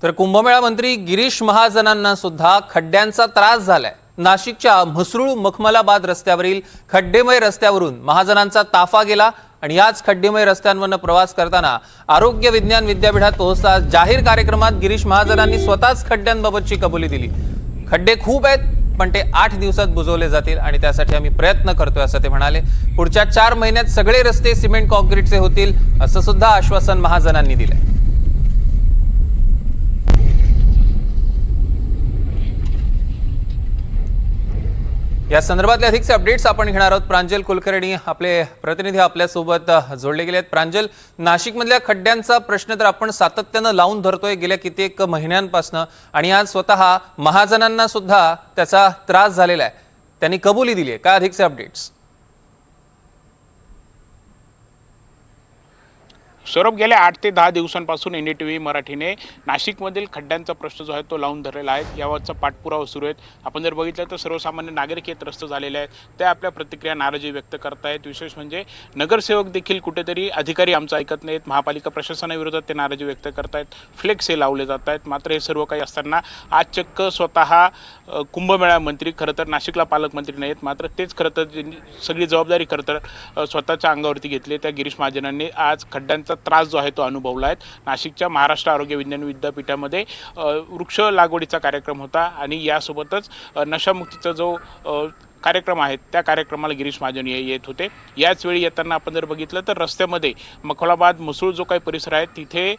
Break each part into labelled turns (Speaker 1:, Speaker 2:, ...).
Speaker 1: तर कुंभमेळा मंत्री गिरीश महाजनांना सुद्धा खड्ड्यांचा त्रास झालाय। नाशिकच्या म्हसरूळ मखमलाबाद रस्त्यावरील खड्डेमय रस्त्यावरून महाजनांचा ताफा गेला आणि याच खड्डेमय रस्त्यांवरून प्रवास करताना आरोग्य विज्ञान विद्यापीठात पोहोचता जाहीर कार्यक्रमात गिरीश महाजनांनी स्वतःच खड्ड्यांबाबतची कबुली दिली। खड्डे खूप आहेत पण ते 8 दिवसात बुजवले जातील आणि त्यासाठी आम्ही प्रयत्न करतोय असं ते म्हणाले। पुढच्या 4 महिन्यात सगळे रस्ते सिमेंट काँक्रीटचे होतील असं सुद्धा आश्वासन महाजनांनी दिलंय। या संदर्भातले अधिकचे अपडेट्स आपण घेणार आहोत। प्रांजल कुलकर्णी आपले प्रतिनिधी आपल्यासोबत जोडले गेले आहेत। प्रांजल, नाशिकमधल्या खड्ड्यांचा प्रश्न तर आपण सातत्याने लावून धरतोय गेल्या कित्येक महिन्यांपासून आणि आज स्वतः महाजनांना सुद्धा त्याचा त्रास झालेला आहे, त्यांनी कबुली दिली आहे। काय अधिकचे अपडेट्स?
Speaker 2: सौरभ, गेल्या 8 ते 10 दिवसांपासून NDTV मराठीने नाशिकमधील खड्ड्यांचा प्रश्न जो आहे तो लावून धरलेला आहे। यावरचा पाठपुरावा सुरू आहे। आपण जर बघितलं तर सर्वसामान्य नागरिक हे त्रस्त झालेले आहेत, ते आपल्या प्रतिक्रिया नाराजी व्यक्त करतायत। विशेष म्हणजे नगरसेवक देखील कुठेतरी अधिकारी आमचं ऐकत नाहीत, महापालिका प्रशासनाविरोधात ते नाराजी व्यक्त करतायत, फ्लेक्स हे लावले जात आहेत। मात्र हे सर्व काही असताना आज चक्क स्वतः कुंभमेळा मंत्री, खरं तर नाशिकला पालकमंत्री नाहीत, मात्र तेच खरं तर सगळी जबाबदारी खरं तर स्वतःच्या अंगावरती घेतली। त्या गिरीश महाजनांनी आज खड्ड्यांचा त्रास जो आहे तो अनुभवला आहे। नाशिकच्या महाराष्ट्र आरोग्य विज्ञान विद्यापीठामध्ये वृक्ष लागवडीचा कार्यक्रम होता आणि यासोबतच नशामुक्तीचा जो कार्यक्रम आहे त्या कार्यक्रमाला गिरीश महाजन येत होते। याच वेळी येताना आपण जर बघितलं तर रस्त्यामध्ये मखमलाबाद म्हसरूळ जो काही परिसर आहे तिथे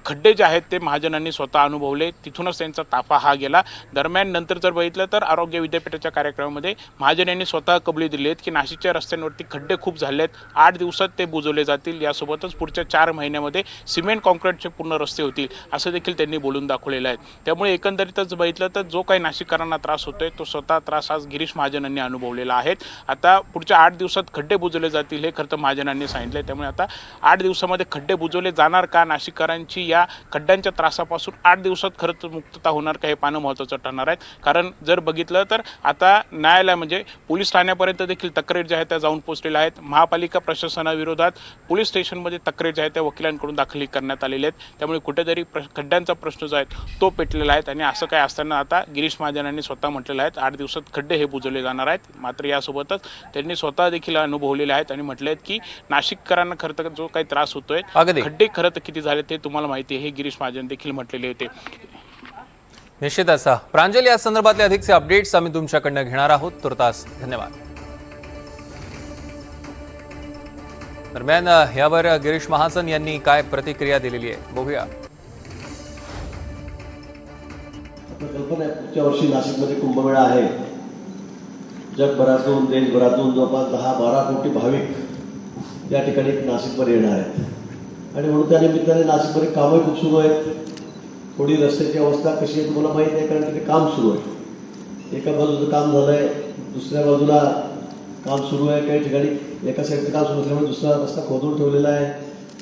Speaker 2: खड्डे जे आहेत ते महाजनांनी स्वतः अनुभवले, तिथूनच त्यांचा ताफा हा गेला। दरम्यान नंतर जर बघितलं तर आरोग्य विद्यापीठाच्या कार्यक्रमामध्ये महाजन यांनी स्वतः कबुली दिली आहेत की नाशिकच्या रस्त्यांवरती खड्डे खूप झाले आहेत, 8 दिवसात ते बुजवले जातील। यासोबतच पुढच्या 4 महिन्यामध्ये सिमेंट काँक्रीटचे पूर्ण रस्ते होतील असं देखील त्यांनी बोलून दाखवलेलं आहे। त्यामुळे एकंदरीतच बघितलं तर जो काही नाशिककरांना त्रास होतोय तो स्वतः त्रास आज गिरीश महाजनांनी अनुभवलेला आहे। आता पुढच्या 8 दिवसात खड्डे बुजवले जातील हे खरं तर महाजनांनी सांगितले। त्यामुळे आता 8 दिवसामध्ये खड्डे बुजवले जाणार का, नाशिककरांची या खड्ड्यांच्या त्रासापासून 8 दिवसात खरं तर मुक्तता होणार का, हे पाहणं महत्त्वाचं ठरणार आहे। कारण जर बघितलं तर आता न्यायालय म्हणजे पोलीस ठाण्यापर्यंत देखील तक्रारी ज्या आहेत त्या जाऊन पोहोचलेल्या आहेत। महापालिका प्रशासनाविरोधात पोलीस स्टेशनमध्ये तक्रारी ज्या आहेत त्या वकिलांकडून दाखल करण्यात आलेल्या आहेत। त्यामुळे कुठेतरी खड्ड्यांचा प्रश्न जो आहे तो पेटलेला आहे आणि असं काय असताना आता गिरीश महाजनांनी स्वतः म्हटलेलं आहे 8 दिवसात खड्डे हे बुजवले जाणार आहेत। मात्र यासोबतच त्यांनी स्वतः देखील अनुभवलेले आहेत आणि म्हटले आहेत की नाशिककरांना खरं तर जो काही त्रास होतोय, खड्डे खरं तर किती झाले ते तुम्हाला माहिती आहे, हे गिरीश महाजन देखील म्हटलेले होते।
Speaker 1: निश्चित असा प्रांजल, या संदर्भातले अधिकचे अपडेट्स आम्ही तुमच्याकडनं घेणार आहोत। तुर्तास धन्यवाद। दरम्यान यावर गिरीश महाजन यांनी काय प्रतिक्रिया दिलेली आहे बघूया।
Speaker 3: कल्पना आहे, पुढच्या वर्षी नाशिकमध्ये कुंभमेळा आहे। जगभरातून देशभरातून जवळपास 10-12 कोटी भाविक या ठिकाणी नाशिकमध्ये येणार आहेत आणि म्हणून त्या निमित्ताने नाशिकमध्ये कामं खूप सुरू आहेत। थोडी रस्त्याची अवस्था कशी आहे तुम्हाला माहिती आहे, कारण तिथे काम सुरू आहे। एका बाजूचं काम झालं आहे, दुसऱ्या बाजूला काम सुरू आहे। काही ठिकाणी एका साईडचं काम सुरू असल्यामुळे दुसरा रस्ता खोदून ठेवलेला आहे।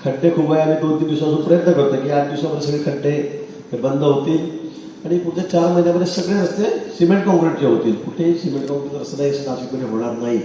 Speaker 3: खड्डे खूप आहे। आम्ही 2-3 दिवसापासून प्रयत्न करतो की 8 दिवसामध्ये सगळे खड्डे बंद होतील आणि पुढच्या 4 महिन्यामध्ये सगळे रस्ते सिमेंट काँक्रीटचे होतील। कुठेही सिमेंट काँक्रीटचा रस्ता नाशिकमध्ये होणार नाही।